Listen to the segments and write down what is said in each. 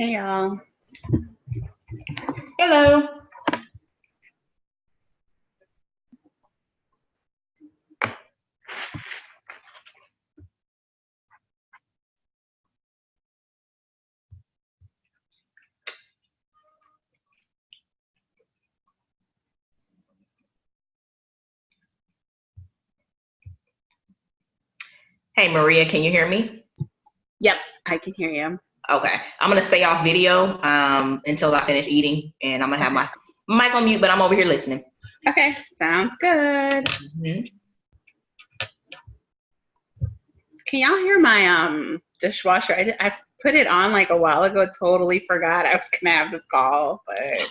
Hey y'all. Hello. Hey Maria, can you hear me? Yep, I can hear you. Okay. I'm gonna stay off video until I finish eating, and I'm gonna have my mic on mute, but I'm over here listening. Okay, sounds good. Can y'all hear my dishwasher? I put it on like a while ago. Totally forgot I was gonna have this call, but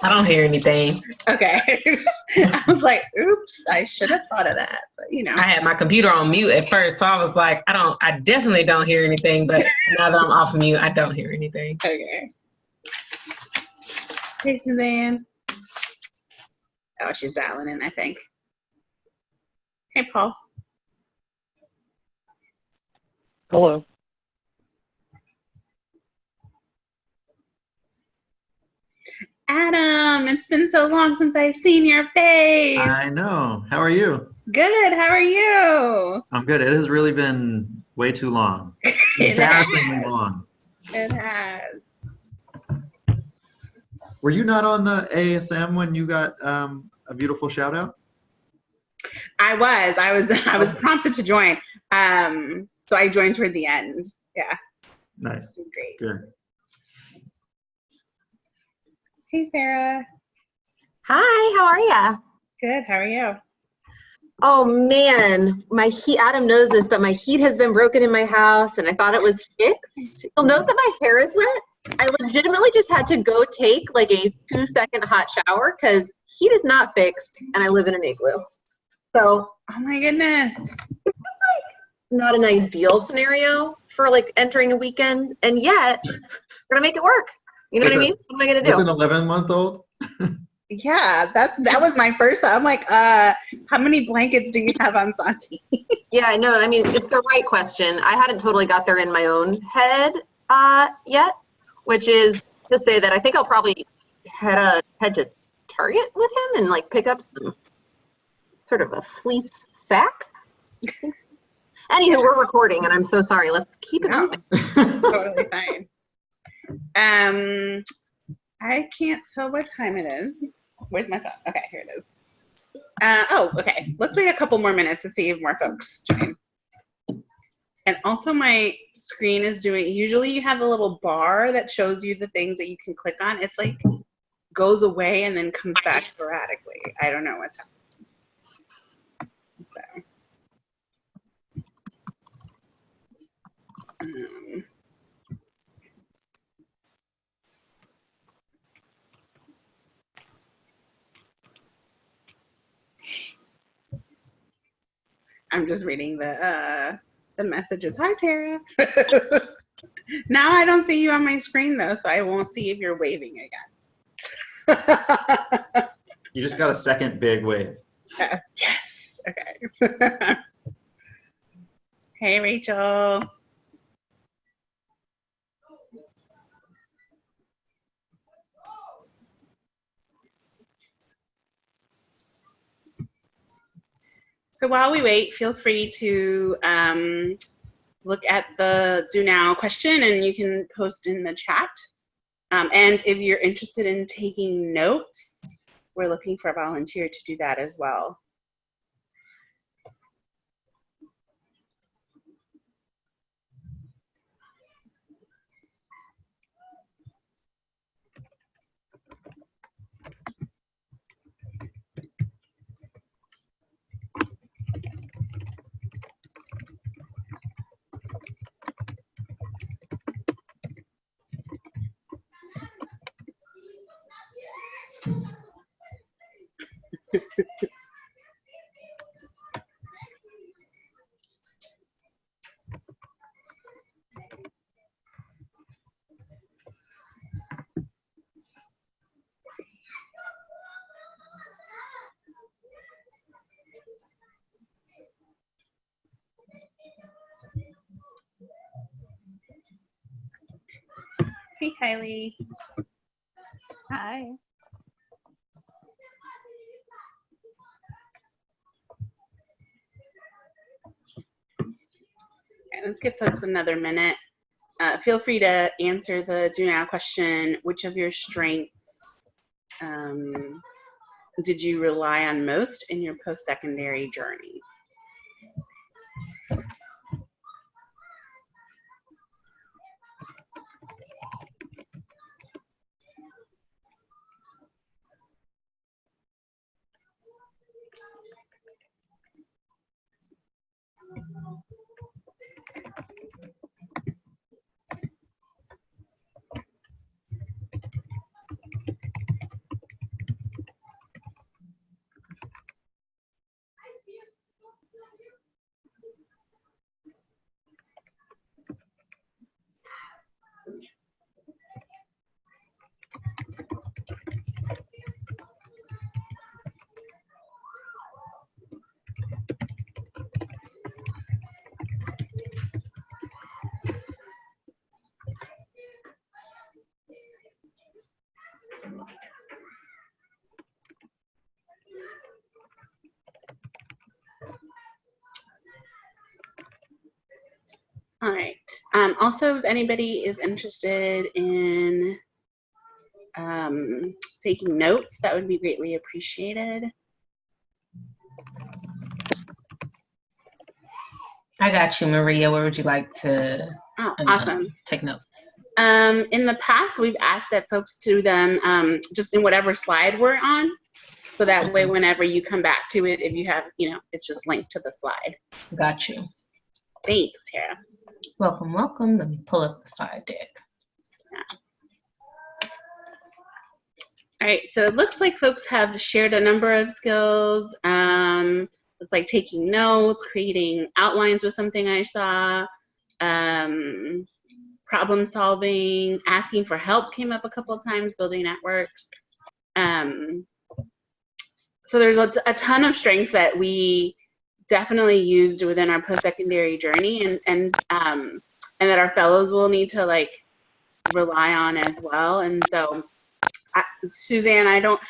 I don't hear anything. okay. I was like, oops, I should have thought of that, but you know. I had my computer on mute at first, so I was like, I definitely don't hear anything, but now that I'm off mute, I don't hear anything. Okay. Hey, Suzanne. Oh, she's dialing in, I think. Hey, Paul. Hello. Adam, it's been so long since I've seen your face. I know. How are you? Good. How are you? I'm good. It has really been way too long. Embarrassingly long. It has. Were you not on the ASM when you got a beautiful shout out? I was prompted to join. So I joined toward the end. Yeah. Nice. It was great. Good. Hey, Sarah. Hi, how are ya? Good. How are you? Oh man, my heat, Adam knows this, but my heat has been broken in my house and I thought it was fixed. You'll note that my hair is wet. I legitimately just had to go take like a 2-second hot shower because heat is not fixed and I live in an igloo. So, Oh my goodness. it's like not an ideal scenario for like entering a weekend, and yet we're gonna make it work. You know what I mean? What am I gonna do? With an 11-month-old? Yeah, that was my first thought. I'm like, how many blankets do you have on Santi? Yeah, no, I mean, it's the right question. I hadn't totally got there in my own head yet, which is to say that I think I'll probably head to Target with him and like pick up some sort of a fleece sack. Anywho, we're recording and I'm so sorry. Let's keep it moving. Totally fine. I can't tell what time it is. Where's my phone? Okay, here it is. Oh, okay. Let's wait a couple more minutes to see if more folks join. And also my screen is doing, usually you have a little bar that shows you the things that you can click on. It's like goes away and then comes back sporadically. I don't know what's happening. So. I'm just reading the messages. Hi, Tara. Now I don't see you on my screen though, so I won't see if you're waving again. You just got a second big wave. Yes. Okay. Hey, Rachel. So while we wait, feel free to look at the Do Now question and you can post in the chat. And if you're interested in taking notes, we're looking for a volunteer to do that as well. Hey, Kylie. Hi. Okay, let's give folks another minute. Feel free to answer the do now question. Which of your strengths did you rely on most in your post-secondary journey? All right. Also, if anybody is interested in taking notes, that would be greatly appreciated. I got you, Maria. Where would you like to Awesome. take notes? In the past, we've asked that folks do them just in whatever slide we're on. So that way, whenever you come back to it, if you have, it's just linked to the slide. Got you. Thanks, Tara. Welcome, welcome. Let me pull up the slide deck. Yeah. All right, so it looks like folks have shared a number of skills. It's like taking notes, creating outlines was something I saw. Problem solving, asking for help came up a couple of times, building networks. So there's a ton of strengths that we definitely used within our post-secondary journey and that our fellows will need to like rely on as well. And so Suzanne, I don't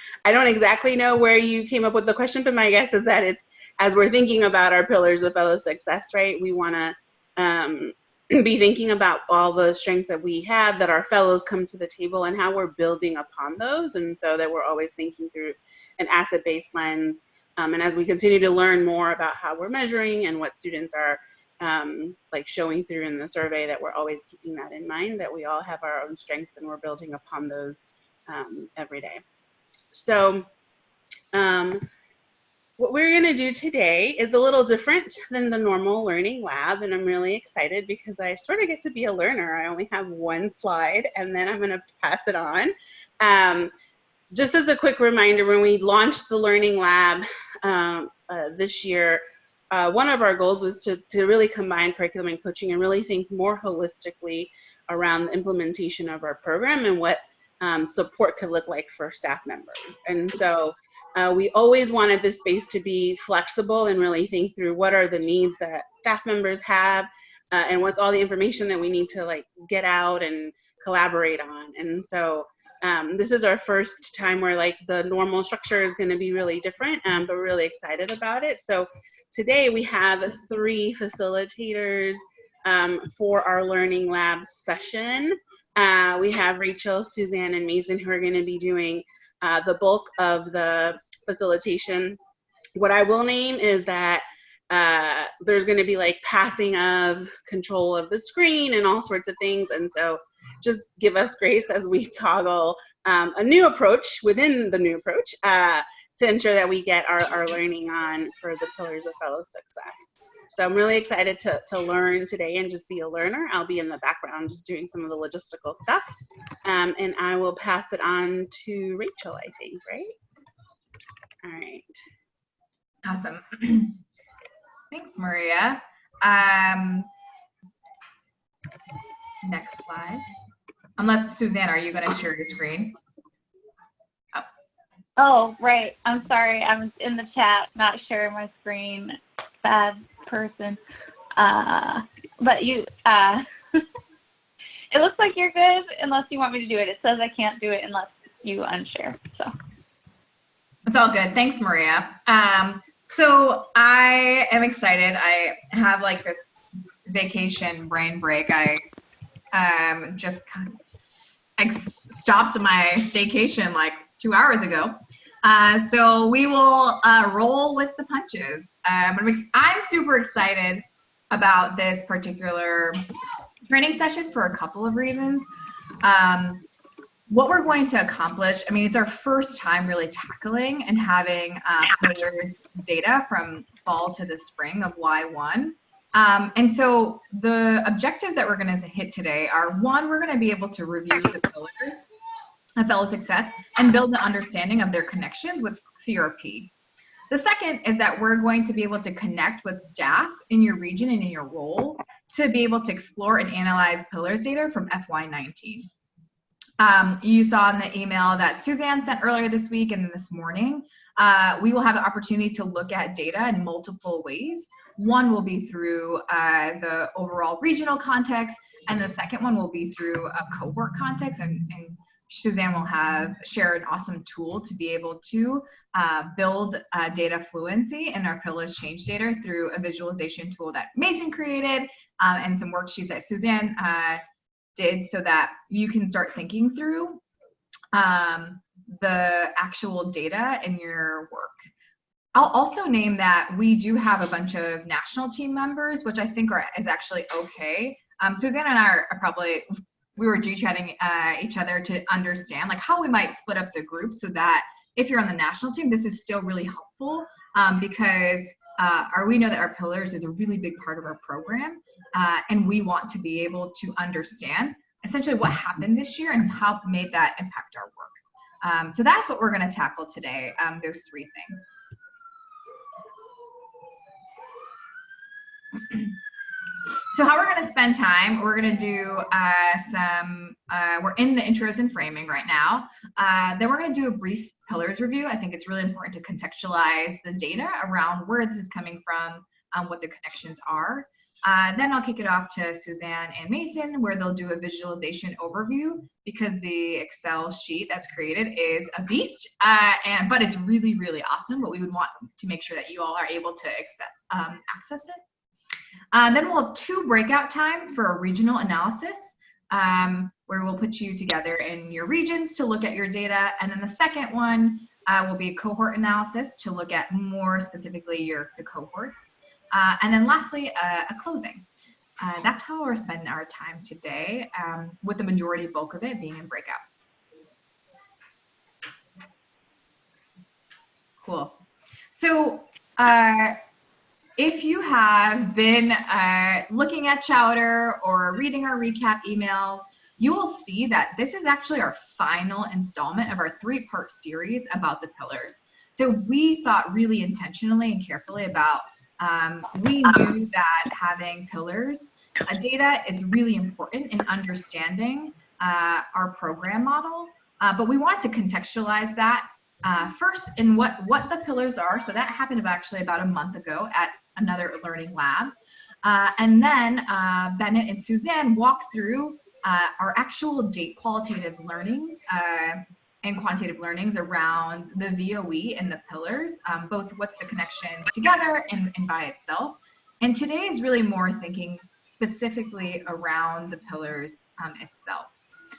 exactly know where you came up with the question, but my guess is that it's as we're thinking about our pillars of fellow success, right? We want to be thinking about all the strengths that we have, that our fellows come to the table, and how we're building upon those, and so that we're always thinking through an asset-based lens. And as we continue to learn more about how we're measuring and what students are like showing through in the survey, that we're always keeping that in mind, that we all have our own strengths and we're building upon those every day. So what we're going to do today is a little different than the normal learning lab, and I'm really excited because I sort of get to be a learner. I only have one slide, and then I'm going to pass it on. Just as a quick reminder, when we launched the learning lab this year, one of our goals was to really combine curriculum and coaching and really think more holistically around the implementation of our program and what support could look like for staff members. And so we always wanted this space to be flexible and really think through what are the needs that staff members have and what's all the information that we need to like get out and collaborate on. And so this is our first time where like the normal structure is going to be really different, but we're really excited about it. So today we have 3 facilitators for our learning lab session. We have Rachel, Suzanne, and Mason who are going to be doing the bulk of the facilitation. What I will name is that there's going to be like passing of control of the screen and all sorts of things, and so just give us grace as we toggle a new approach within the new approach to ensure that we get our learning on for the pillars of fellow success. So I'm really excited to learn today and just be a learner. I'll be in the background just doing some of the logistical stuff, and I will pass it on to Rachel, I think, right? All right. Awesome. Thanks, Maria. Next slide. Unless, Suzanne, are you going to share your screen? Oh, right. I'm sorry. I was in the chat, not sharing my screen. Bad person. But you, It looks like you're good unless you want me to do it. It says I can't do it unless you unshare. So It's all good. Thanks, Maria. So I am excited. I have like this vacation brain break. I just kind of stopped my staycation like 2 hours ago. So we will roll with the punches. I'm super excited about this particular training session for a couple of reasons. What we're going to accomplish, I mean, it's our first time really tackling and having pillars data from fall to the spring of Y1. And so the objectives that we're going to hit today are, one, we're going to be able to review the pillars of fellow success and build an understanding of their connections with CRP. The second is that we're going to be able to connect with staff in your region and in your role to be able to explore and analyze pillars data from FY19. You saw in the email that Suzanne sent earlier this week and this morning, we will have the opportunity to look at data in multiple ways. One will be through the overall regional context, and the second one will be through a cohort context, and Suzanne will share an awesome tool to be able to build data fluency in our pillars change data through a visualization tool that Mason created and some worksheets that Suzanne did, so that you can start thinking through the actual data in your work. I'll also name that we do have a bunch of national team members, which I think is actually okay. Suzanne and I are probably, we were G-chatting each other to understand like how we might split up the group so that if you're on the national team, this is still really helpful because we know that our pillars is a really big part of our program, and we want to be able to understand essentially what happened this year and how made that impact our work. So that's what we're going to tackle today. There's 3 things. So how we're going to spend time, we're going to do we're in the intros and framing right now. Then we're going to do a brief pillars review. I think it's really important to contextualize the data around where this is coming from, what the connections are. Then I'll kick it off to Suzanne and Mason, where they'll do a visualization overview because the Excel sheet that's created is a beast, but it's really, really awesome, but we would want to make sure that you all are able to access it. Then we'll have 2 breakout times for a regional analysis, where we'll put you together in your regions to look at your data. And then the second one will be a cohort analysis to look at more specifically the cohorts. And then lastly, a closing. That's how we're spending our time today, with the majority bulk of it being in breakout. Cool. So, if you have been looking at Chowder or reading our recap emails, you will see that this is actually our final installment of our 3-part series about the pillars. So we thought really intentionally and carefully about, we knew that having pillars data is really important in understanding our program model, but we want to contextualize that first in what the pillars are. So that happened actually about a month ago at another learning lab. And then Bennett and Suzanne walked through our actual qualitative learnings and quantitative learnings around the VOE and the pillars, both what's the connection together and by itself. And today is really more thinking specifically around the pillars itself.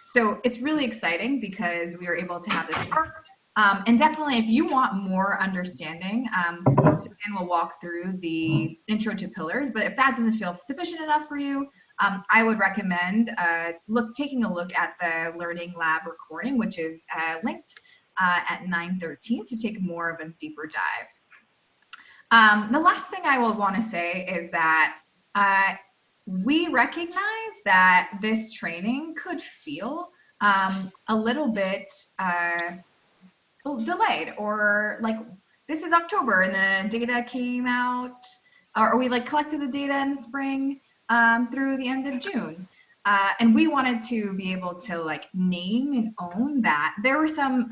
So it's really exciting because we are able to have this work. And definitely, if you want more understanding, Suzanne will walk through the intro to pillars, but if that doesn't feel sufficient enough for you, I would recommend taking a look at the Learning Lab recording, which is linked at 9:13 to take more of a deeper dive. The last thing I will want to say is that we recognize that this training could feel a little bit delayed, or like this is October and the data came out, or we like collected the data in the spring through the end of June. And we wanted to be able to like name and own that. There were some,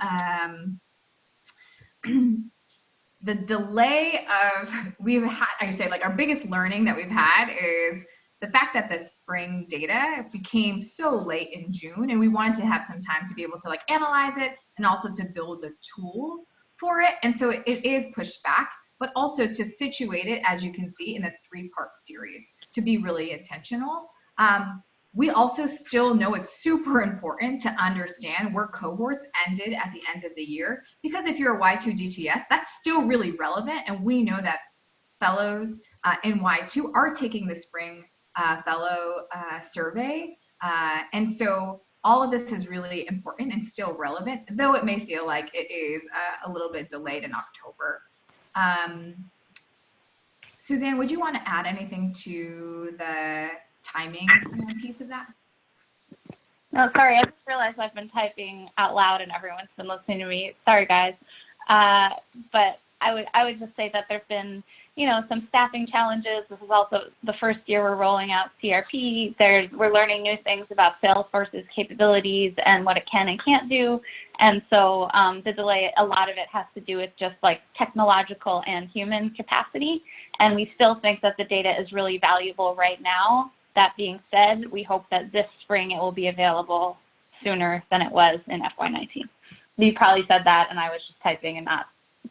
the delay of, we've had, I say like our biggest learning that we've had is the fact that the spring data became so late in June, and we wanted to have some time to be able to like analyze it and also to build a tool for it. And so it is pushed back, but also to situate it, as you can see, in a 3-part series to be really intentional. We also still know it's super important to understand where cohorts ended at the end of the year, because if you're a Y2 DTS, that's still really relevant. And we know that fellows in Y2 are taking the spring fellow survey. And so all of this is really important and still relevant, though it may feel like it is a little bit delayed in October. Suzanne, would you want to add anything to the timing piece of that? No, sorry, I just realized I've been typing out loud and everyone's been listening to me. Sorry, guys. But I would just say that there've been, some staffing challenges. This is also the first year we're rolling out CRP. We're learning new things about Salesforce's capabilities and what it can and can't do. And so the delay, a lot of it has to do with just like technological and human capacity. And we still think that the data is really valuable right now. That being said, we hope that this spring it will be available sooner than it was in FY19. You probably said that, and I was just typing and not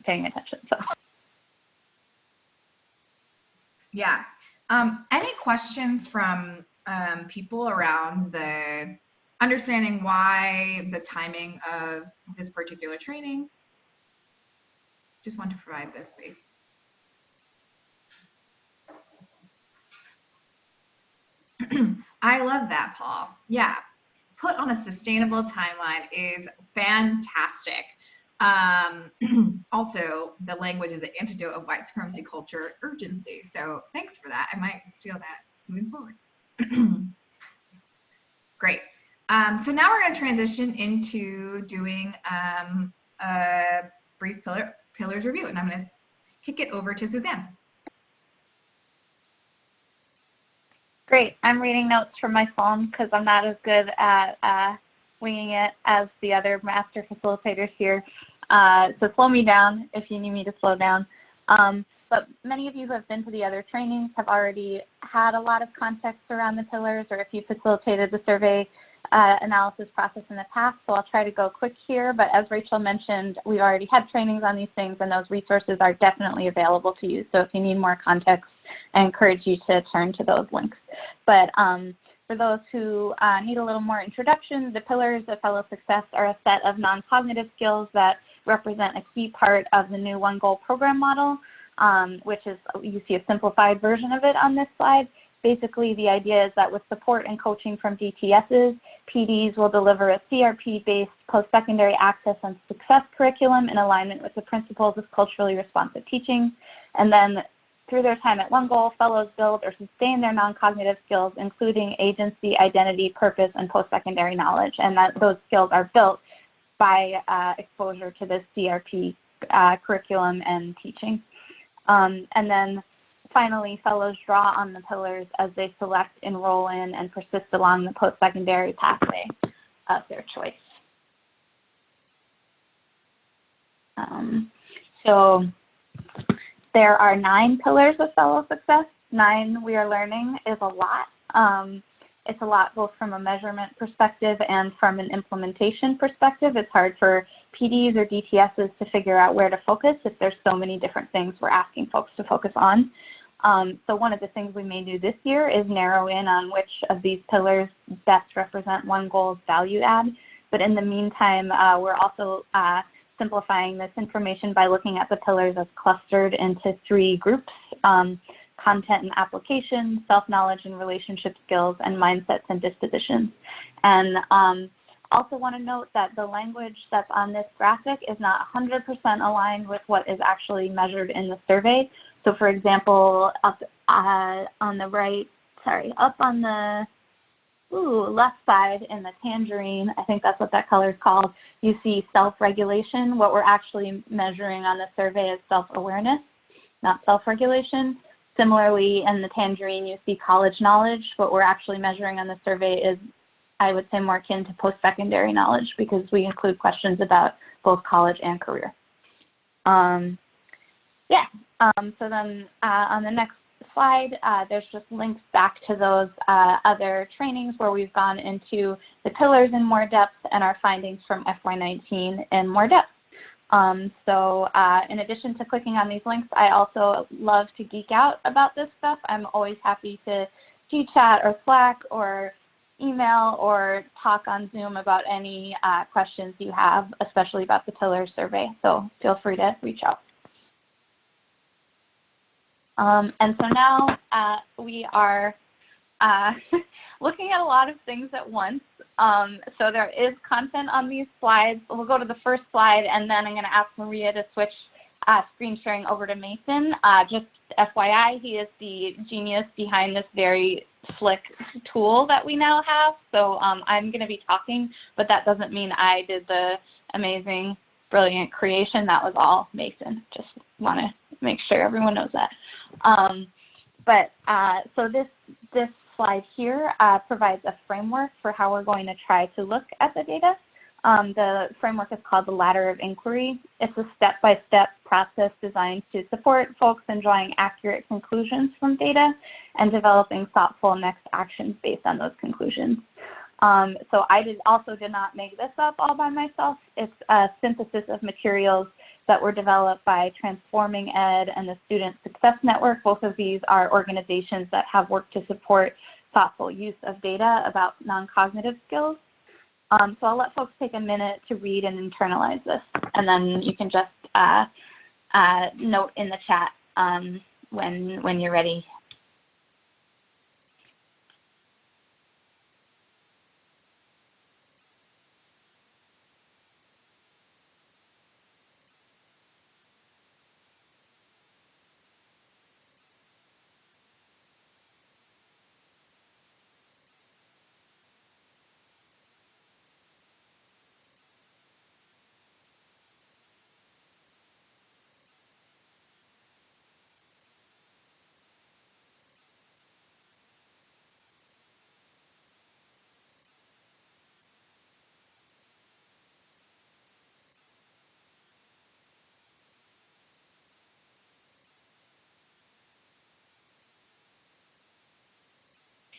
paying attention. So. Yeah. Any questions from people around the understanding why the timing of this particular training? Just want to provide this space. I love that, Paul. Yeah, put on a sustainable timeline is fantastic. Also, the language is an antidote of white supremacy culture urgency. So thanks for that. I might steal that moving forward. Great. So now we're going to transition into doing a brief pillars review, and I'm going to kick it over to Suzanne. Great. I'm reading notes from my phone because I'm not as good at winging it as the other master facilitators here. So slow me down if you need me to slow down. But many of you who have been to the other trainings have already had a lot of context around the pillars, or if you facilitated the survey analysis process in the past. So I'll try to go quick here. But as Rachel mentioned, we've already had trainings on these things, and those resources are definitely available to you. So if you need more context, I encourage you to turn to those links. But for those who need a little more introduction, the pillars of fellow success are a set of non-cognitive skills that represent a key part of the new One Goal program model, which is, you see a simplified version of it on this slide. Basically, the idea is that with support and coaching from DTSs, PDs will deliver a CRP-based post-secondary access and success curriculum in alignment with the principles of culturally responsive teaching. And then through their time at One Goal, fellows build or sustain their non-cognitive skills, including agency, identity, purpose, and post-secondary knowledge. And that those skills are built by exposure to this CRP curriculum and teaching. And then finally, fellows draw on the pillars as they select, enroll in, and persist along the post-secondary pathway of their choice. So there are 9 pillars of fellow success. 9, we are learning, is a lot. It's a lot both from a measurement perspective and from an implementation perspective. It's hard for PDs or DTSs to figure out where to focus if there's so many different things we're asking folks to focus on. So one of the things we may do this year is narrow in on which of these pillars best represent One Goal's value add. But in the meantime, we're also simplifying this information by looking at the pillars as clustered into 3 groups: content and application, self-knowledge and relationship skills, and mindsets and dispositions. And also want to note that the language that's on this graphic is not 100% aligned with what is actually measured in the survey. So for example, up on the right, up on the left side in the tangerine, I think that's what that color is called, you see self-regulation. What we're actually measuring on the survey is self-awareness, not self-regulation. Similarly, in the tangerine, you see college knowledge. What we're actually measuring on the survey is, I would say, more akin to post-secondary knowledge, because we include questions about both college and career. So then on the next slide, there's just links back to those other trainings where we've gone into the pillars in more depth and our findings from FY19 in more depth. So in addition to clicking on these links, I also love to geek out about this stuff. I'm always happy to chat or Slack or email or talk on Zoom about any questions you have, especially about the Pillar survey. So feel free to reach out. And so now we are looking at a lot of things at once. So there is content on these slides. We'll go to the first slide, and then I'm going to ask Maria to switch screen sharing over to Mason. Just FYI, he is the genius behind this very slick tool that we now have. So I'm going to be talking, but that doesn't mean I did the amazing, brilliant creation. That was all Mason. Just want to make sure everyone knows that. So this slide here provides a framework for how we're going to try to look at the data. The framework is called the Ladder of Inquiry. It's a step-by-step process designed to support folks in drawing accurate conclusions from data and developing thoughtful next actions based on those conclusions. So I also did not make this up all by myself. It's a synthesis of materials that were developed by Transforming Ed and the Student Success Network. Both of these are organizations that have worked to support thoughtful use of data about non-cognitive skills. So I'll let folks take a minute to read and internalize this, and then you can just note in the chat when you're ready.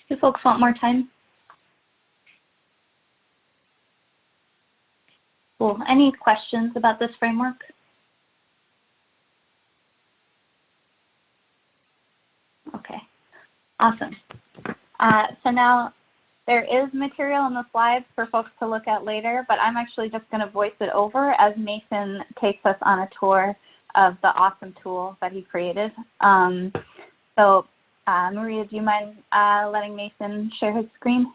Do folks want more time? Cool. Any questions about this framework? Okay, awesome. So now there is material in the slides for folks to look at later, but I'm actually just going to voice it over as Mason takes us on a tour of the awesome tool that he created. Maria, do you mind letting Mason share his screen?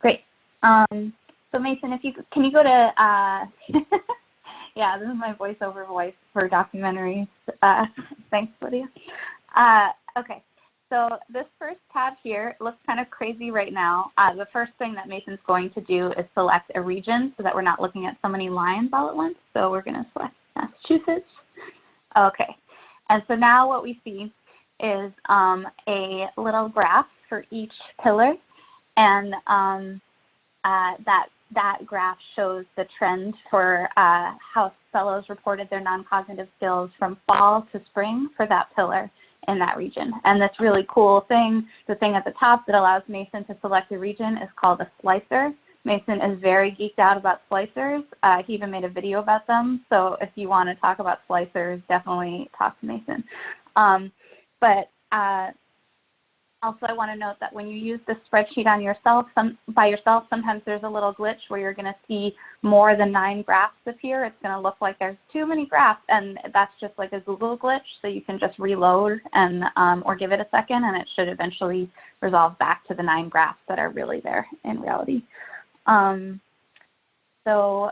Great. So Mason, can you go to, yeah, this is my voiceover voice for documentaries. Thanks, Lydia. Okay. So this first tab here looks kind of crazy right now. The first thing that Mason's going to do is select a region so that we're not looking at so many lines all at once. So we're going to select Massachusetts. Okay. And so now what we see is a little graph for each pillar. And that graph shows the trend for how fellows reported their non-cognitive skills from fall to spring for that pillar in that region. And this really cool thing, the thing at the top that allows Mason to select a region, is called a slicer. Mason is very geeked out about slicers. He even made a video about them. So if you want to talk about slicers, definitely talk to Mason. Also, I want to note that when you use this spreadsheet on yourself, by yourself, sometimes there's a little glitch where you're going to see more than 9 graphs appear. It's going to look like there's too many graphs, and that's just like a Google glitch. So you can just reload and or give it a second, and it should eventually resolve back to the 9 graphs that are really there in reality. To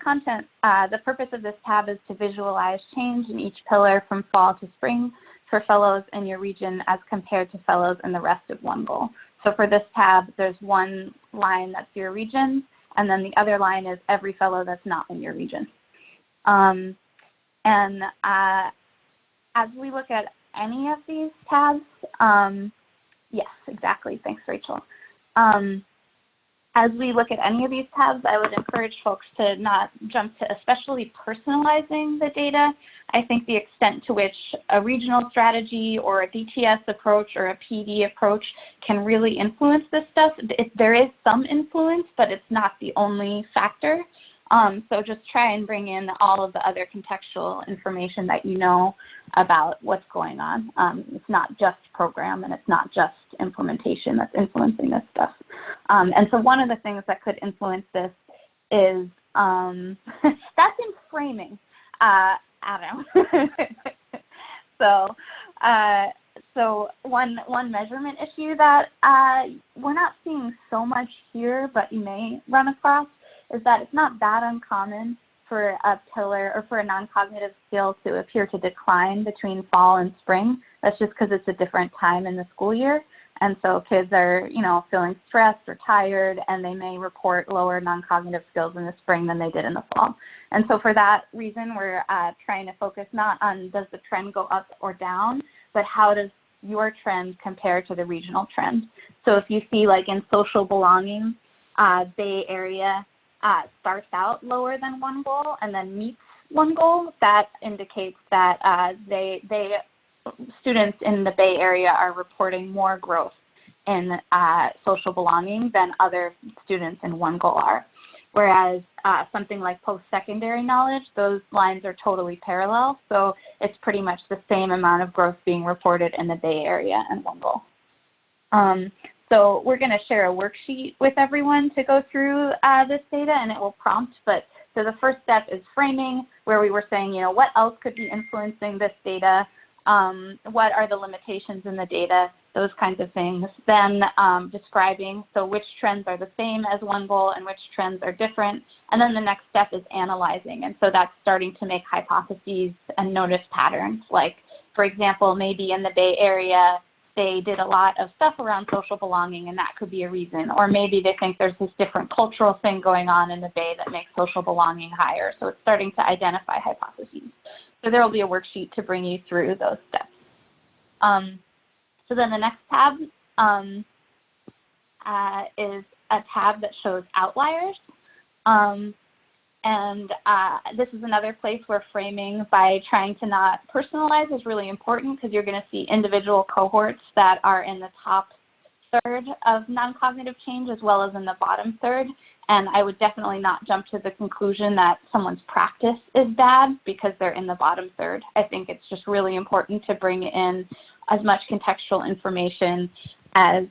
content, the purpose of this tab is to visualize change in each pillar from fall to spring for fellows in your region as compared to fellows in the rest of one goal. So for this tab, there's one line that's your region, and then the other line is every fellow that's not in your region. As we look at any of these tabs, yes, exactly, thanks, Rachel. As we look at any of these tabs, I would encourage folks to not jump to especially personalizing the data. I think the extent to which a regional strategy or a DTS approach or a PD approach can really influence this stuff, there is some influence, but it's not the only factor. So just try and bring in all of the other contextual information that you know about what's going on. It's not just program and it's not just implementation that's influencing this stuff. And so one of the things that could influence this is, that's in framing, Adam. So one measurement issue that we're not seeing so much here, but you may run across, is that it's not that uncommon for a pillar or for a non-cognitive skill to appear to decline between fall and spring. That's just because it's a different time in the school year. And so kids are, feeling stressed or tired, and they may report lower non-cognitive skills in the spring than they did in the fall. And so for that reason, we're trying to focus not on does the trend go up or down, but how does your trend compare to the regional trend. So if you see, like in social belonging, Bay Area starts out lower than one goal and then meets one goal, that indicates that students in the Bay Area are reporting more growth in social belonging than other students in one goal are. Whereas something like post-secondary knowledge, those lines are totally parallel. So it's pretty much the same amount of growth being reported in the Bay Area and one goal. So we're going to share a worksheet with everyone to go through this data, and it will prompt. But so the first step is framing, where we were saying, what else could be influencing this data? What are the limitations in the data? Those kinds of things. Then describing, so which trends are the same as one goal and which trends are different. And then the next step is analyzing. And so that's starting to make hypotheses and notice patterns. Like, for example, maybe in the Bay Area, they did a lot of stuff around social belonging, and that could be a reason. Or maybe they think there's this different cultural thing going on in the Bay that makes social belonging higher. So it's starting to identify hypotheses. So there will be a worksheet to bring you through those steps. So then the next tab is a tab that shows outliers. This is another place where framing by trying to not personalize is really important, because you're going to see individual cohorts that are in the top third of non-cognitive change as well as in the bottom third. And I would definitely not jump to the conclusion that someone's practice is bad because they're in the bottom third. I think it's just really important to bring in as much contextual information as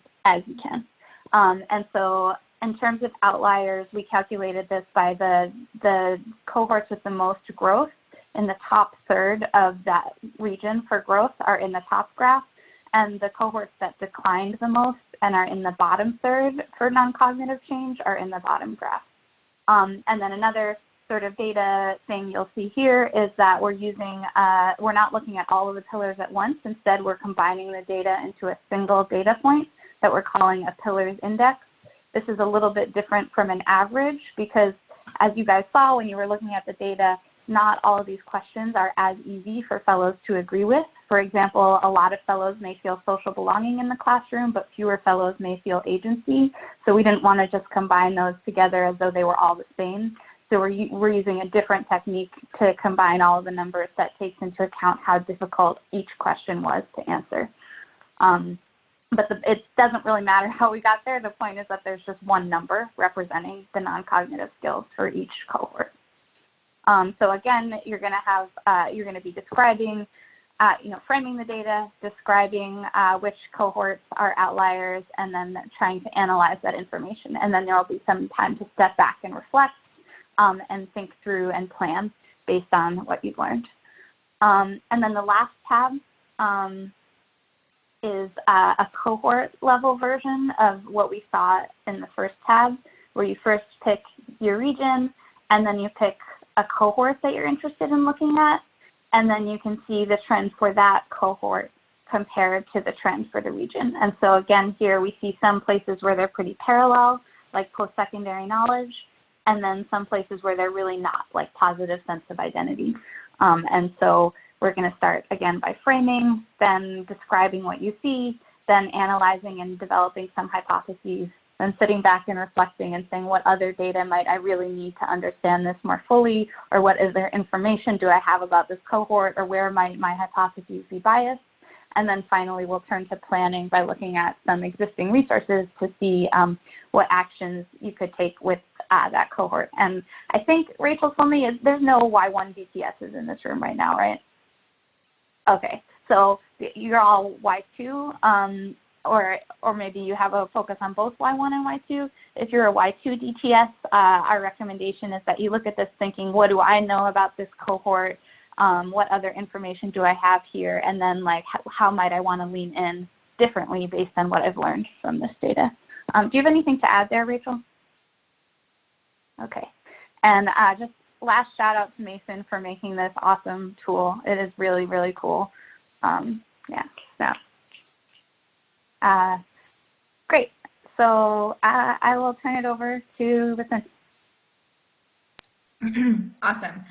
you can. And so in terms of outliers, we calculated this by the cohorts with the most growth in the top third of that region for growth are in the top graph, and the cohorts that declined the most and are in the bottom third for non-cognitive change are in the bottom graph. And then another sort of data thing you'll see here is that we're not looking at all of the pillars at once. Instead, we're combining the data into a single data point that we're calling a pillars index. This is a little bit different from an average because, as you guys saw when you were looking at the data, not all of these questions are as easy for fellows to agree with. For example, a lot of fellows may feel social belonging in the classroom, but fewer fellows may feel agency. So we didn't want to just combine those together as though they were all the same. So we're using a different technique to combine all of the numbers that takes into account how difficult each question was to answer. But it doesn't really matter how we got there. The point is that there's just one number representing the non-cognitive skills for each cohort. So again, you're going to be describing, framing the data, describing which cohorts are outliers, and then trying to analyze that information. And then there will be some time to step back and reflect and think through and plan based on what you've learned. And then the last tab is a cohort level version of what we saw in the first tab, where you first pick your region, and then you pick a cohort that you're interested in looking at, and then you can see the trend for that cohort compared to the trend for the region. And so again, here we see some places where they're pretty parallel, like post-secondary knowledge, and then some places where they're really not, like positive sense of identity. And so we're going to start again by framing, then describing what you see, then analyzing and developing some hypotheses, then sitting back and reflecting and saying, what other data might I really need to understand this more fully, or what other information do I have about this cohort, or where might my hypotheses be biased? And then finally, we'll turn to planning by looking at some existing resources to see what actions you could take with that cohort. And I think Rachel told me there's no Y1 DTSs in this room right now, right? Okay, so you're all Y2, or maybe you have a focus on both Y1 and Y2. If you're a Y2 DTS, our recommendation is that you look at this thinking, what do I know about this cohort? What other information do I have here? And then like, how might I want to lean in differently based on what I've learned from this data? Do you have anything to add there, Rachel? Okay. And just last shout out to Mason for making this awesome tool. It is really, really cool. Yeah, so. Great. So I will turn it over to Vincent. Awesome.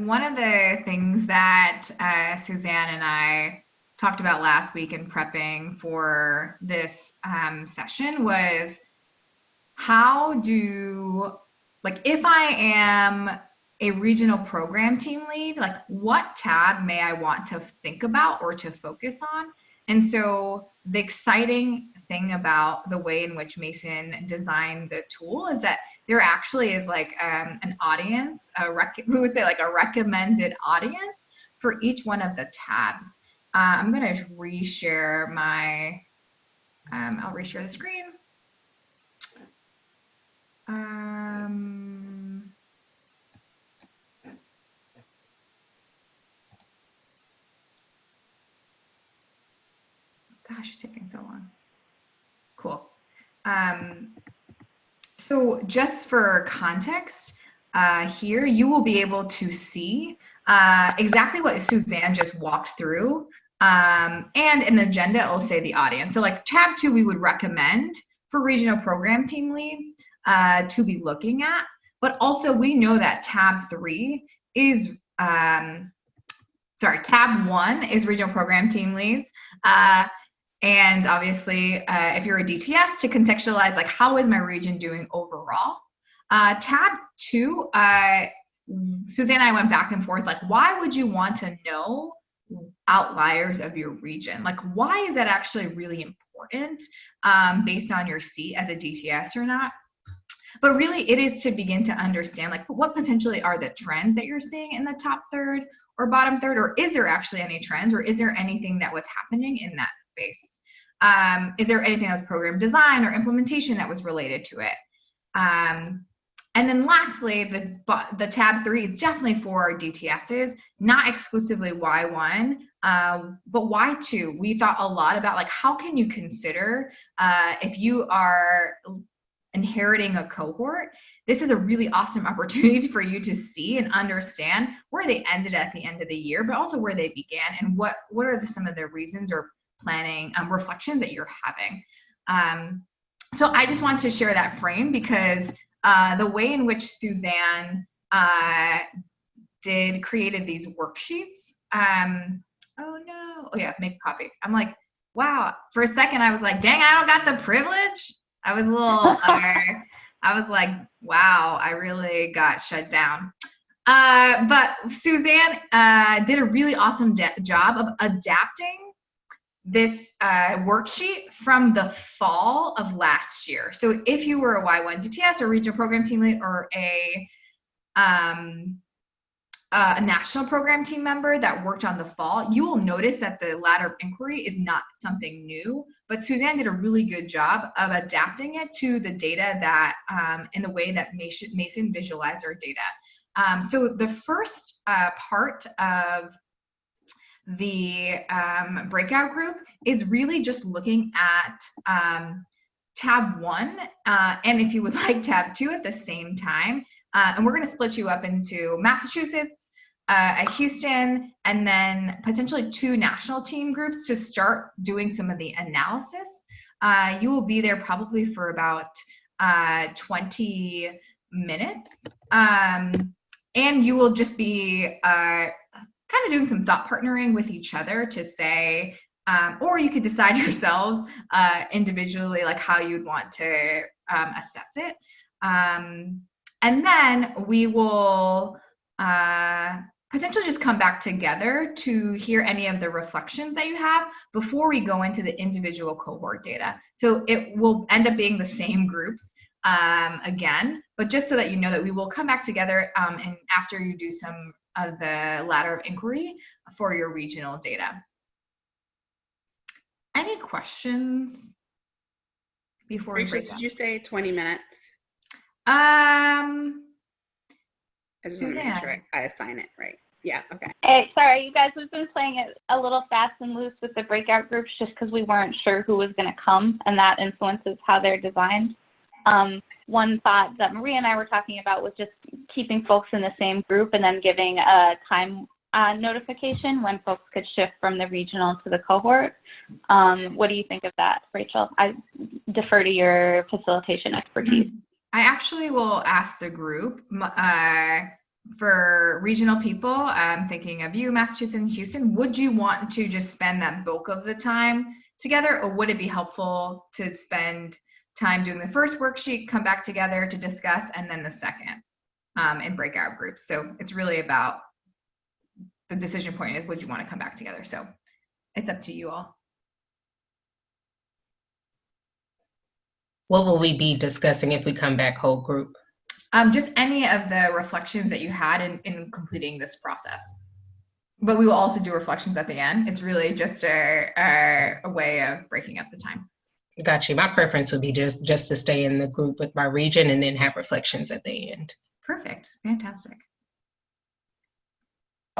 One of the things that Suzanne and I talked about last week in prepping for this session was if I am a regional program team lead, like what tab may I want to think about or to focus on? And so the exciting thing about the way in which Mason designed the tool is that there actually is like an audience, we would say like a recommended audience for each one of the tabs. I'm gonna reshare my, I'll reshare the screen. Gosh, it's taking so long. Cool. So just for context, here you will be able to see exactly what Suzanne just walked through. And an agenda, it'll say the audience. So like tab 2, we would recommend for regional program team leads to be looking at. But also we know that tab 3 is, tab 1 is regional program team leads. And obviously, if you're a DTS, to contextualize, like, how is my region doing overall? Tab 2, Suzanne and I went back and forth, like, why would you want to know outliers of your region? Like, why is that actually really important based on your seat as a DTS or not? But really, it is to begin to understand, like, what potentially are the trends that you're seeing in the top third or bottom third, or is there actually any trends, or is there anything that was happening in that space? Is there anything that was program design or implementation that was related to it? And then lastly, the tab 3 is definitely for DTSs, not exclusively Y1, but Y2. We thought a lot about, like, how can you consider if you are inheriting a cohort, this is a really awesome opportunity for you to see and understand where they ended at the end of the year, but also where they began and what are some of the reasons or planning reflections that you're having. So I just wanted to share that frame because the way in which Suzanne created these worksheets. Oh no, oh yeah, make a copy. I'm like, wow, for a second I was like, dang, I don't got the privilege. I was a little, I was like, wow, I really got shut down. But Suzanne did a really awesome job of adapting this worksheet from the fall of last year. So if you were a Y1 DTS or regional program team lead or a national program team member that worked on the fall, you will notice that the ladder of inquiry is not something new, but Suzanne did a really good job of adapting it to the data that, in the way that Mason visualized our data. So the first part of the breakout group is really just looking at tab 1, and if you would like tab 2 at the same time. And we're going to split you up into Massachusetts, Houston, and then potentially 2 national team groups to start doing some of the analysis. You will be there probably for about 20 minutes. And you will just be kind of doing some thought partnering with each other to say, or you could decide yourselves individually, like how you'd want to assess it. And then we will potentially just come back together to hear any of the reflections that you have before we go into the individual cohort data. So it will end up being the same groups again, but just so that you know that we will come back together and after you do some of the ladder of inquiry for your regional data. Any questions before we Rachel, break did up? you say 20 minutes? Um, I just want to make sure Suzanne. I assign it right. Yeah, okay. Hey, sorry, you guys, we've been playing it a little fast and loose with the breakout groups just because we weren't sure who was going to come, and that influences how they're designed. One thought that Maria and I were talking about was just keeping folks in the same group and then giving a time notification when folks could shift from the regional to the cohort. What do you think of that, Rachel? I defer to your facilitation expertise. I actually will ask the group for regional people. I'm thinking of you, Massachusetts and Houston. Would you want to just spend that bulk of the time together, or would it be helpful to spend time doing the first worksheet, come back together to discuss, and then the second in breakout groups? So it's really about the decision point is, would you want to come back together? So it's up to you all. What will we be discussing if we come back whole group? Just any of the reflections that you had in completing this process. But we will also do reflections at the end. It's really just a way of breaking up the time. Got you. My preference would be just to stay in the group with my region and then have reflections at the end. Perfect. Fantastic.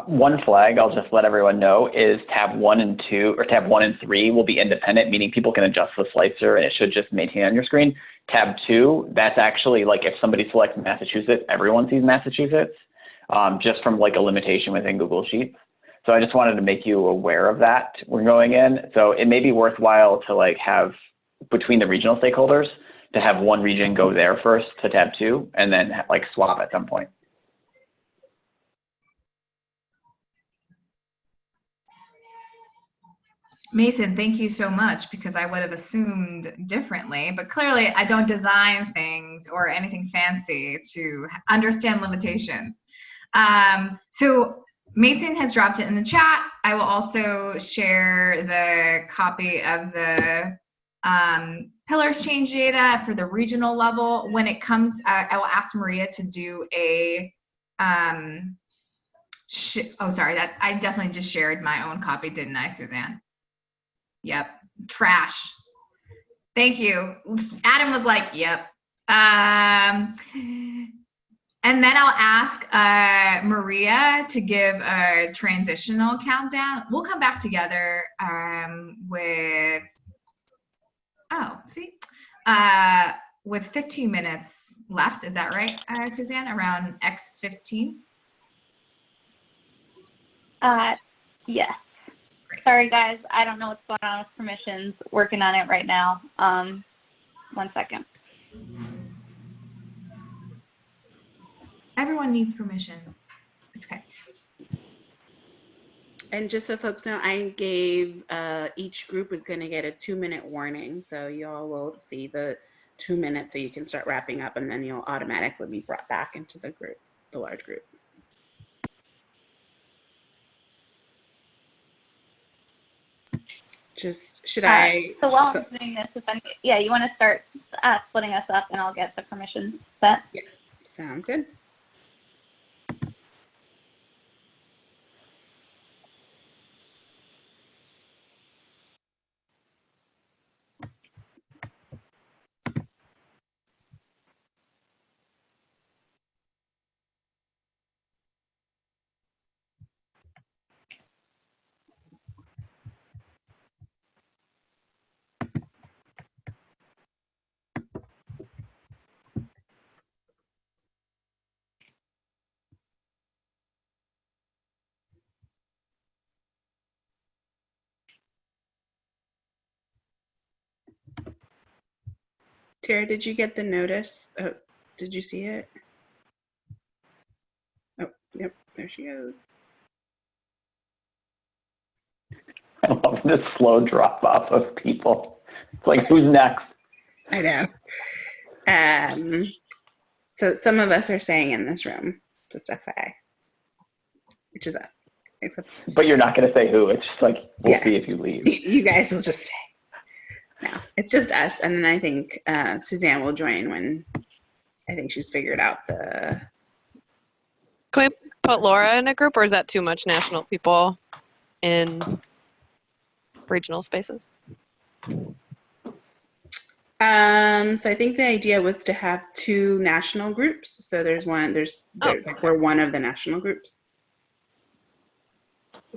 One flag I'll just let everyone know is tab 1 and 2, or tab 1 and 3 will be independent, meaning people can adjust the slicer and it should just maintain on your screen. Tab 2, that's actually like if somebody selects Massachusetts, everyone sees Massachusetts, just from like a limitation within Google Sheets. So I just wanted to make you aware of that when going in. So it may be worthwhile to like have between the regional stakeholders to have one region go there first to tab 2 and then like swap at some point. Mason, thank you so much, because I would have assumed differently, but clearly I don't design things or anything fancy to understand limitations. So Mason has dropped it in the chat. I will also share the copy of the pillars change data for the regional level. When it comes, I will ask Maria to do a, oh, sorry, that I definitely just shared my own copy, didn't I, Suzanne? Yep, trash. Thank you. Adam was like, yep. And then I'll ask Maria to give a transitional countdown. We'll come back together with, oh, see, with 15 minutes left. Is that right, Suzanne? Around X15? Yes. Great. Sorry, guys. I don't know what's going on with permissions. Working on it right now. 1 second. Everyone needs permission. It's okay. And just so folks know, I gave each group is going to get a 2-minute warning. So y'all will see the 2 minutes so you can start wrapping up, and then you'll automatically be brought back into the group, the large group. Just, should I? So while I'm doing this, if any, yeah, you want to start splitting us up and I'll get the permissions set? Yeah, sounds good. Tara, did you get the notice? Oh, did you see it? Oh, yep, there she goes. I love this slow drop off of people. It's like, who's next? I know. So some of us are staying in this room, just FYI, which is us. Except But you're not going to say who. It's just like, we'll Yeah. see if you leave. You guys will just stay. No, it's just us. And then I think Suzanne will join when I think she's figured out the. Can we put Laura in a group, or is that too much national people in regional spaces? So I think the idea was to have 2 national groups. So there's like we're one of the national groups.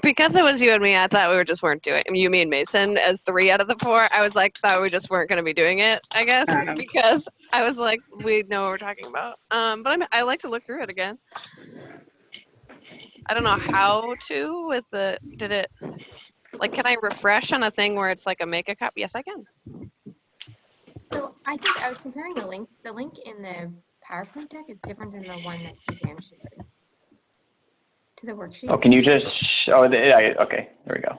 Because it was you and me, I thought we weren't doing it. You, me, and Mason as 3 out of the 4. I was like, thought we just weren't going to be doing it, I guess, because I was like, we know what we're talking about. But I like to look through it again. I don't know how to with did it, like, can I refresh on a thing where it's like a make a copy? Yes, I can. So I think I was comparing the link. The link in the PowerPoint deck is different than the one that Suzanne shared to the worksheet. Oh, can you just, okay, there we go.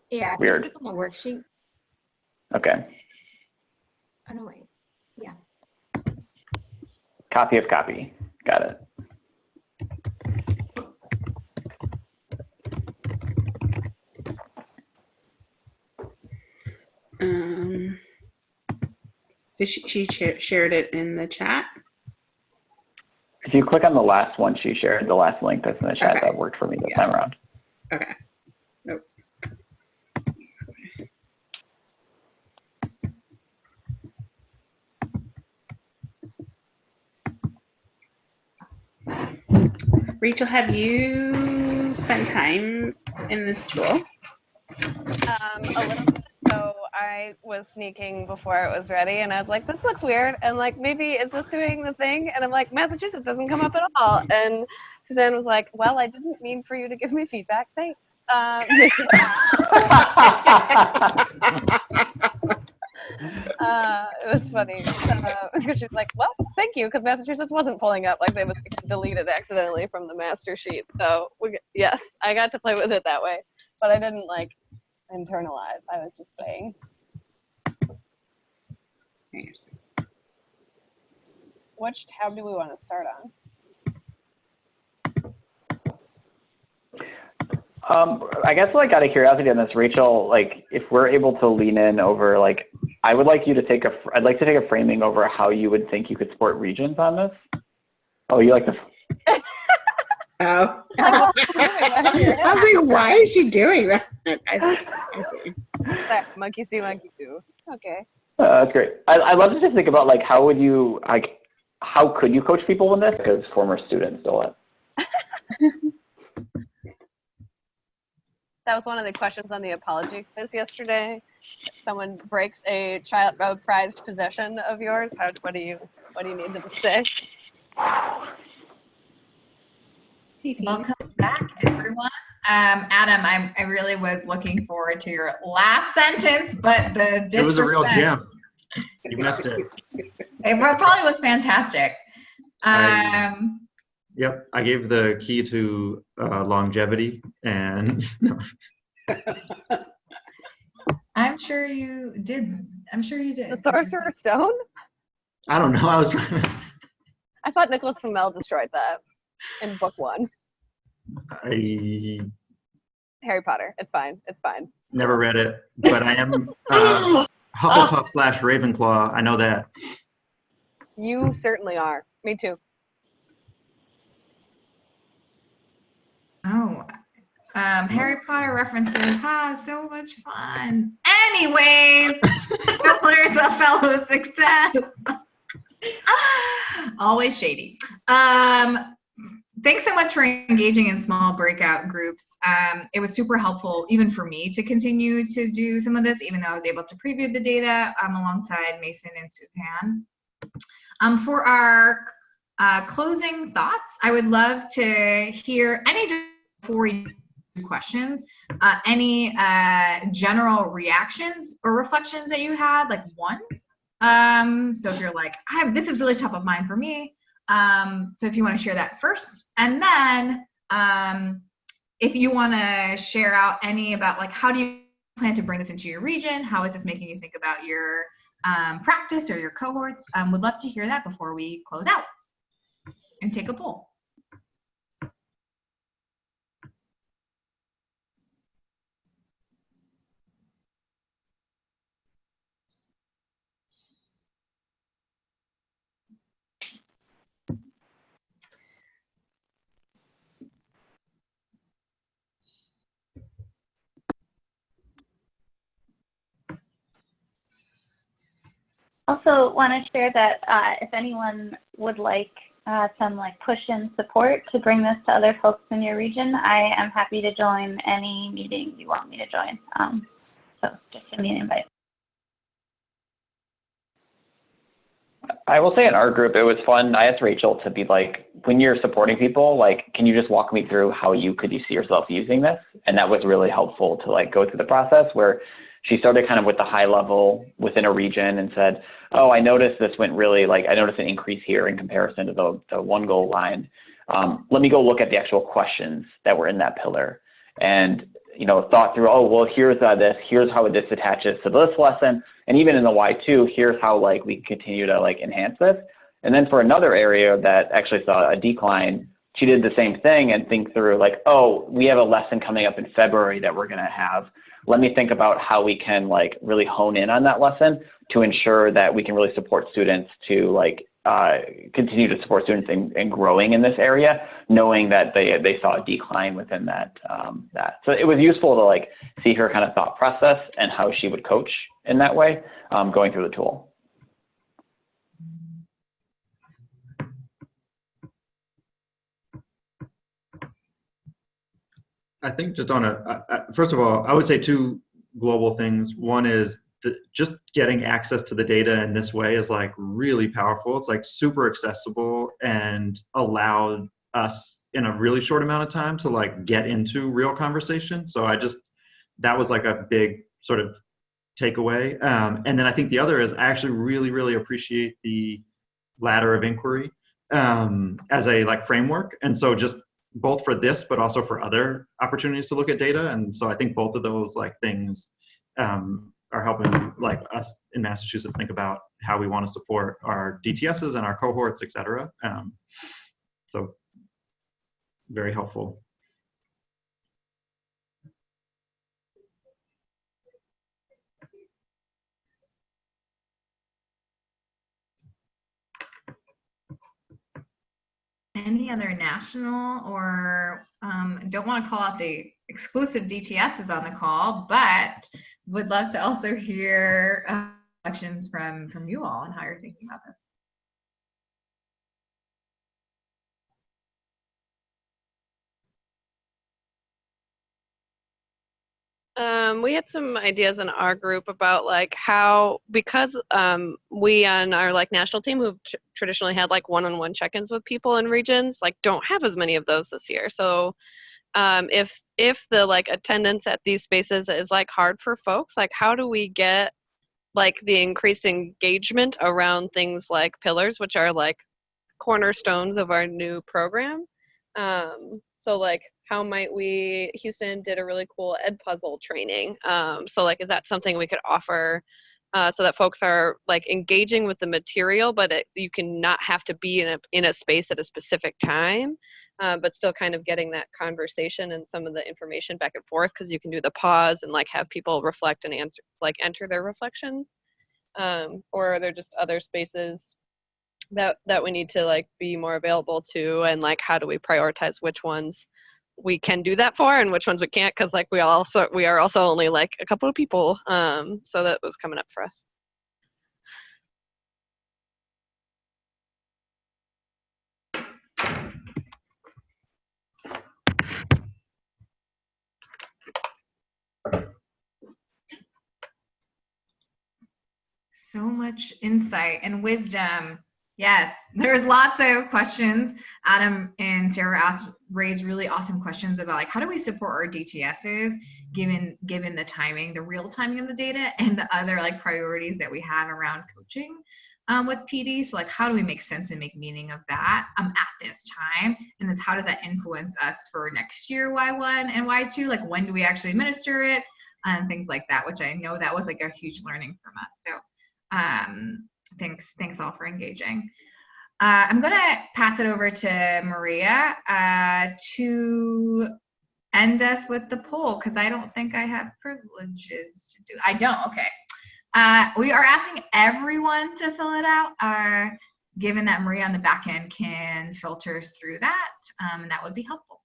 Yeah, if Weird. you just click on the worksheet. Okay. Oh, no, wait. Yeah. Copy of copy. Got it. Did she shared it in the chat? If you click on the last one she shared, the last link that's in the chat, Okay. that worked for me this time around. Okay. Nope. Rachel, have you spent time in this tool? A little bit. So I was sneaking before it was ready, and I was like, this looks weird. And like, maybe is this doing the thing? And I'm like, Massachusetts doesn't come up at all. And Suzanne was like, well, I didn't mean for you to give me feedback. Thanks. It was funny. Because she's like, well, thank you, because Massachusetts wasn't pulling up. Like, they was deleted accidentally from the master sheet. So, yes, I got to play with it that way. But I didn't, like, internalize. I was just playing. Nice. Which tab do we want to start on? I guess, like, out of curiosity on this, Rachel, like, if we're able to lean in over, like, I'd like to take a framing over how you would think you could support regions on this. Oh, you like the. Oh. I was like, why is she doing that? I see. Monkey see, monkey do. Okay. That's great. I'd love to just think about, like, how could you coach people in this? Because former students do it. That was one of the questions on the apology quiz yesterday. Someone breaks a prized possession of yours. What do you need them to say? Welcome back, everyone. Adam, I really was looking forward to your last sentence, but the disrespect. It was a real gem. You missed it. It probably was fantastic. Yep, I gave the key to longevity, and I'm sure you did. The Sorcerer's Stone? I don't know. I was trying. I thought Nicholas Flamel destroyed that in book 1. Harry Potter. It's fine. It's fine. Never read it, but I am Hufflepuff / Ravenclaw. I know that. You certainly are. Me too. Oh, Harry Potter references. So much fun. Anyways, Whistler's a fellow of success. Always shady. Thanks so much for engaging in small breakout groups. It was super helpful even for me to continue to do some of this, even though I was able to preview the data alongside Mason and Suzanne. For our closing thoughts, I would love to hear any questions, any general reactions or reflections that you had, like one. So if you're like, this is really top of mind for me. So if you want to share that first, and then if you want to share out any about, like, how do you plan to bring this into your region? How is this making you think about your practice or your cohorts? Would love to hear that before we close out and take a poll. Also want to share that if anyone would like some like push-in support to bring this to other folks in your region, I am happy to join any meeting you want me to join. So just send me an invite. I will say in our group, it was fun. I asked Rachel to be like, when you're supporting people, like, can you just walk me through how you see yourself using this? And that was really helpful to like go through the process where she started kind of with the high level within a region and said, oh, I noticed this went really like, I noticed an increase here in comparison to the one goal line. Let me go look at the actual questions that were in that pillar and, you know, thought through, oh, well, here's this, here's how this attaches to this lesson. And even in the Y2, here's how like we continue to like enhance this. And then for another area that actually saw a decline, she did the same thing and think through like, oh, we have a lesson coming up in February that we're going to have. Let me think about how we can like really hone in on that lesson to ensure that we can really support students to like continue to support students in growing in this area, knowing that they saw a decline within that. So it was useful to like see her kind of thought process and how she would coach in that way, going through the tool. I think just on first of all, I would say two global things. One is just getting access to the data in this way is like really powerful. It's like super accessible and allowed us in a really short amount of time to like get into real conversation. So that was like a big sort of takeaway. And then I think the other is I actually really, really appreciate the ladder of inquiry as a like framework. And so just both for this, but also for other opportunities to look at data. And so I think both of those like things are helping like us in Massachusetts think about how we want to support our DTSs and our cohorts, et cetera. So very helpful. Any other national or don't want to call out the exclusive DTSs on the call, but would love to also hear questions from you all on how you're thinking about this. We had some ideas in our group about like how, because we on our like national team who've traditionally had like one-on-one check-ins with people in regions, like don't have as many of those this year. So if the like attendance at these spaces is like hard for folks, like how do we get like the increased engagement around things like pillars, which are like cornerstones of our new program? So like, how might we, Houston did a really cool ed puzzle training. So like, is that something we could offer so that folks are like engaging with the material, but you can not have to be in a space at a specific time, but still kind of getting that conversation and some of the information back and forth, because you can do the pause and like have people reflect and answer, like enter their reflections. Or are there just other spaces that we need to like be more available to, and like how do we prioritize which ones we can do that for and which ones we can't, because like we are also only like a couple of people, so that was coming up for us. So much insight and wisdom. Yes, there's lots of questions. Adam and Sarah raised really awesome questions about like how do we support our DTSs given the timing, the real timing of the data, and the other like priorities that we have around coaching with PD. So like how do we make sense and make meaning of that at this time, and then how does that influence us for next year Y1 and Y2? Like when do we actually administer it? and things like that, which I know that was like a huge learning from us. So thanks all for engaging. I'm gonna pass it over to Maria to end us with the poll, because I don't think I have privileges to do. I don't. Okay. We are asking everyone to fill it out, given that Maria on the back end can filter through that, and that would be helpful.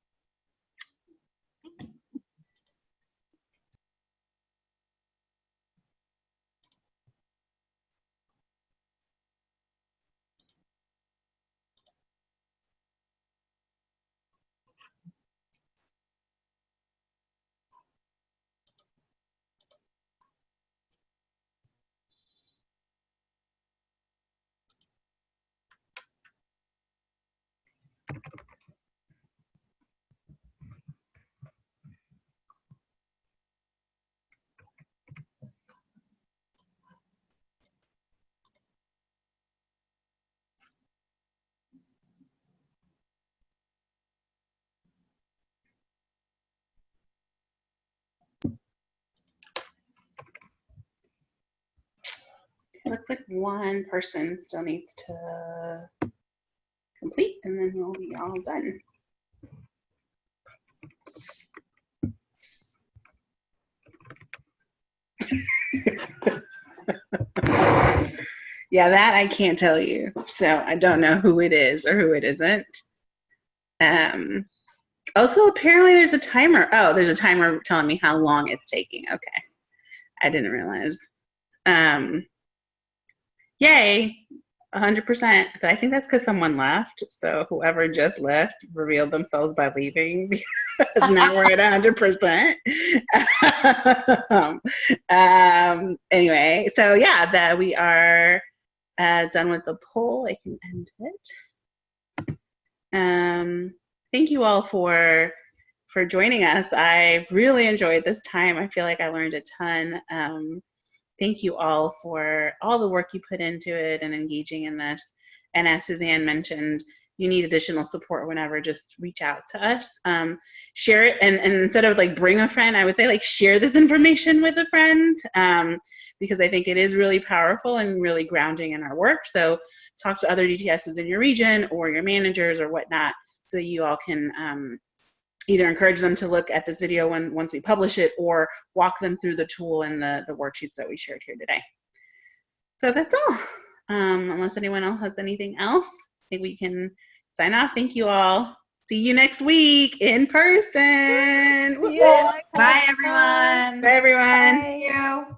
It looks like one person still needs to complete, and then we'll be all done. Yeah, that I can't tell you. So I don't know who it is or who it isn't. Also, apparently there's a timer. Oh, there's a timer telling me how long it's taking. Okay. I didn't realize. Yay, 100%. But I think that's because someone left. So whoever just left revealed themselves by leaving, because now we're at 100%. Anyway, so yeah, that we are done with the poll. I can end it. Thank you all for joining us. I really enjoyed this time. I feel like I learned a ton. Thank you all for all the work you put into it and engaging in this. And as Suzanne mentioned, you need additional support whenever, just reach out to us. Share it, and instead of like bring a friend, I would say like share this information with a friend, because I think it is really powerful and really grounding in our work. So talk to other DTSs in your region or your managers or whatnot, so you all can either encourage them to look at this video once we publish it, or walk them through the tool and the worksheets that we shared here today. So that's all. Unless anyone else has anything else, I think we can sign off. Thank you all. See you next week in person. Yeah. Bye, everyone. Bye, everyone. Bye. Thank you.